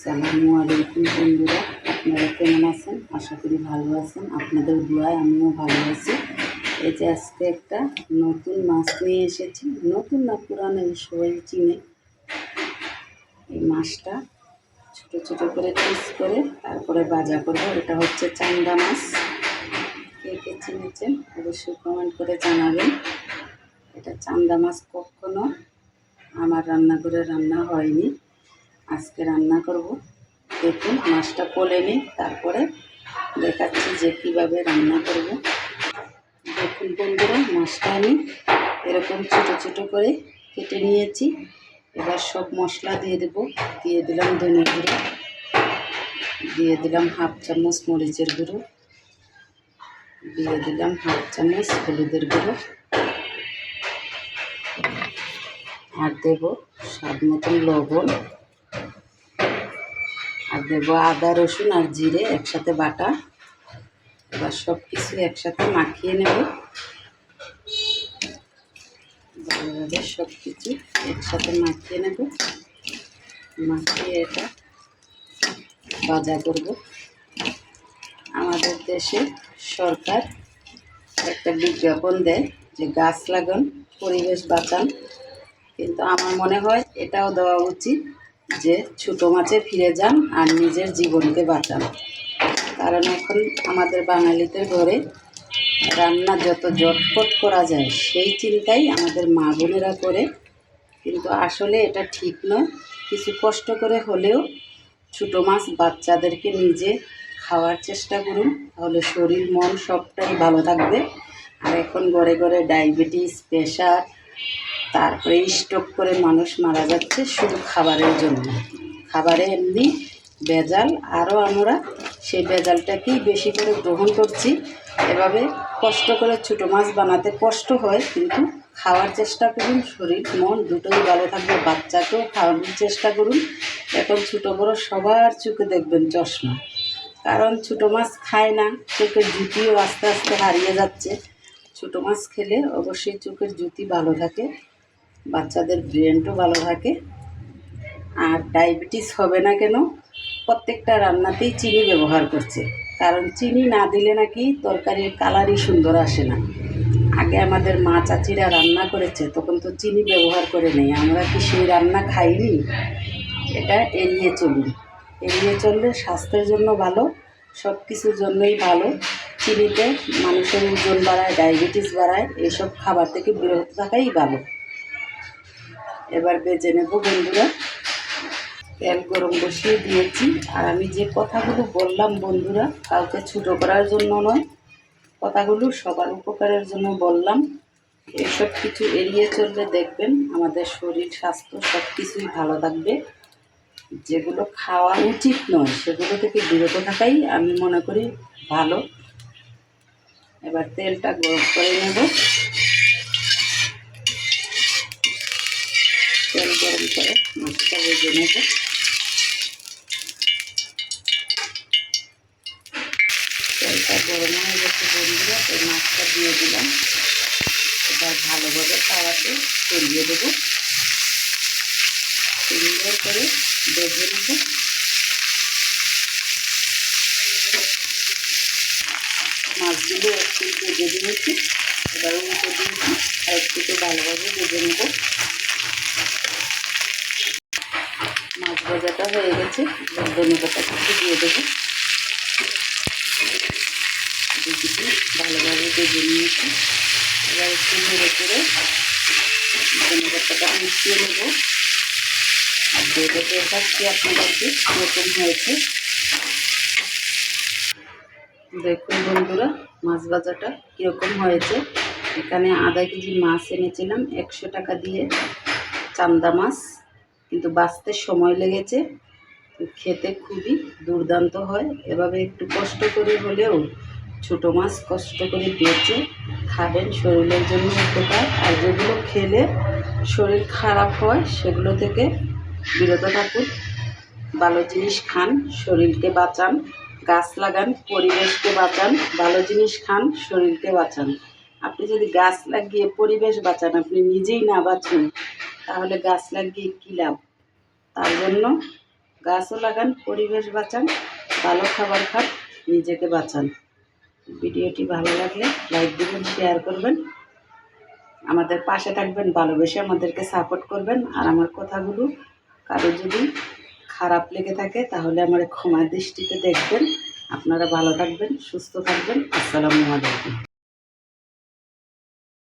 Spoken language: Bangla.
আসসালামু আলাইকুম বন্ধুরা, আপনারা কেমন আছেন? আশা করি ভালো আছেন। আপনাদের দোয়ায় আমিও ভালো আছি। এই যে আজকে একটা নতুন মাছ নিয়ে এসেছি। নতুন না পুরানো, সবাই চিনে। এই মাছটা ছোটো ছোটো করে পিস করে তারপরে ভাজা করবো। এটা হচ্ছে চান্দা মাছ। কে কে চিনেছেন অবশ্যই কমেন্ট করে জানাবেন। এটা চান্দা মাছ কখনো আমার রান্নাঘরে রান্না হয়নি, আজকে রান্না করব। দেখুন মাছটা কোলে নিই, তারপরে দেখাচ্ছি যে কীভাবে রান্না করব। দেখুন বন্ধুরা, মাছটা আমি এরকম ছোটো ছোটো করে কেটে নিয়েছি। এবার সব মশলা দিয়ে দেব। দিয়ে দিলাম ধনে গুঁড়ো, দিয়ে দিলাম হাফ চামচ মরিচের গুঁড়ো, দিয়ে দিলাম হাফ চামচ হলুদের গুঁড়ো, আর দেব স্বাদ মতন লবণ, আর দেবো আদা রসুন আর জিরে একসাথে বাটা। এবার সব কিছু একসাথে মাখিয়ে নেব। ভালোভাবে সব কিছু একসাথে মাখিয়ে নেব। মাখিয়ে এটা ভাজা করব। আমাদের দেশে সরকার একটা বিজ্ঞাপন দেয় যে গাছ লাগান, পরিবেশ বাঁচান, কিন্তু আমার মনে হয় এটাও দেওয়া উচিত যে ছোটো মাছে ফিরে যান আর নিজের জীবনকে বাঁচান। কারণ এখন আমাদের বাঙালিদের ঘরে রান্না যত জটপট করা যায় সেই চিন্তাই আমাদের মা বোনেরা করে, কিন্তু আসলে এটা ঠিক নয়। কিছু কষ্ট করে হলেও ছোটো মাছ বাচ্চাদেরকে নিজে খাওয়ার চেষ্টা করুন, তাহলে শরীর মন সবটাই ভালো থাকবে। আর এখন ঘরে ঘরে ডায়াবেটিস, প্রেশার, তারপরে স্ট্রোক করে মানুষ মারা যাচ্ছে শুধু খাবারের জন্য। খাবারে এমনি ভেজাল, আরও আমরা সেই ভেজালটাকেই বেশি করে গ্রহণ করছি। এভাবে কষ্ট করে ছোটো মাছ বানাতে কষ্ট হয়, কিন্তু খাওয়ার চেষ্টা করুন, শরীর মন দুটোই ভালো থাকবে। বাচ্চাকেও খাওয়ানোর চেষ্টা করুন। এখন ছোটো বড়ো সবার চোখে দেখবেন চশমা, কারণ ছোটো মাছ খায় না। চোখের জুতিও আস্তে আস্তে হারিয়ে যাচ্ছে। ছোটো মাছ খেলে অবশ্যই চোখের জুতি ভালো থাকে, বাচ্চাদের ব্রেনটাও ভালো থাকে। আর ডায়াবেটিস হবে না কেন? প্রত্যেকটা রান্নাতেই চিনি ব্যবহার করছে, কারণ চিনি না দিলে নাকি তরকারির কালারই সুন্দর আসে না। আগে আমাদের মা চাচিরা রান্না করেছে, তখন তো চিনি ব্যবহার করে নেই। আমরা কি সেই রান্না খাইনি? এটা এড়িয়ে চলুন। এড়িয়ে চললে স্বাস্থ্যের জন্য ভালো, সব কিছুর জন্যই ভালো। চিনিতে মানুষের ওজন বাড়ায়, ডায়াবেটিস বাড়ায়। এইসব খাবার থেকে বিরত থাকাই ভালো। এবার বেজে নেব বন্ধুরা। তেল গরম বসিয়ে দিয়েছি। আর আমি যে কথাগুলো বললাম বন্ধুরা, কাউকে ছোটো করার জন্য নয়, কথাগুলো সবার উপকারের জন্য বললাম। এসব কিছু এড়িয়ে চললে দেখবেন আমাদের শরীর স্বাস্থ্য সব কিছুই ভালো থাকবে। যেগুলো খাওয়া উচিত নয় সেগুলো থেকে বিরত থাকাই আমি মনে করি ভালো। এবার তেলটা গরম করে নেব। তেল গরম করে মাছটা ভেজে নেব। তেলটা গরম হয়ে গেছে বন্ধুরা, এই মাছটা দিয়ে দিলাম। এবার ভালোভাবে তাওয়াতে ছড়িয়ে দেবো। সুন্দর করে ভেজে নেব। মাছগুলো একটু ভেজে দিয়েছি, এবার উল্টে দিয়েছি, আর একটু ভালোভাবে ভেজে নেব। মাছ ভাজাটা হয়ে গেছে, ধনেপাতা কিছু দিয়ে দেবো। দুদিকে ভালোভাবে ভেজে নিয়েছি। এবার একটু নেড়ে করে ধনেপাতাটা মিশিয়ে নেব। আর যেটা দেখাচ্ছি আপনাদেরকে কীরকম হয়েছে দেখুন বন্ধুরা। মাছ ভাজাটা কীরকম হয়েছে। এখানে আধা কেজি মাছ এনেছিলাম 100 টাকা দিয়ে, চান্দা মাছ, কিন্তু বাছতে সময় লেগেছে। খেতে খুবই দুর্দান্ত হয়। এভাবে একটু কষ্ট করে হলেও ছোটো মাছ কষ্ট করে বেচে খাবেন, শরীরের জন্য উপকার। আর যেগুলো খেলে শরীর খারাপ হয় সেগুলো থেকে বিরত থাকুন। ভালো জিনিস খান, শরীরকে বাঁচান। গাছ লাগান, পরিবেশকে বাঁচান। ভালো জিনিস খান, শরীরকে বাঁচান। আপনি যদি গাছ লাগিয়ে পরিবেশ বাঁচান, আপনি নিজেই না বাঁচুন, তাহলে গাছ লাগিয়ে কী লাভ? তার জন্য গাছও লাগান, পরিবেশ বাঁচান, ভালো খাবার খান, নিজেকে বাঁচান। ভিডিওটি ভালো লাগলে লাইক দিবেন, শেয়ার করবেন, আমাদের পাশে থাকবেন, ভালোবেসে আমাদেরকে সাপোর্ট করবেন। আর আমার কথাগুলো কারো যদি খারাপ লেগে থাকে তাহলে আমার ক্ষমার দৃষ্টিতে দেখবেন। আপনারা ভালো থাকবেন, সুস্থ থাকবেন। আসসালামু আলাইকুম।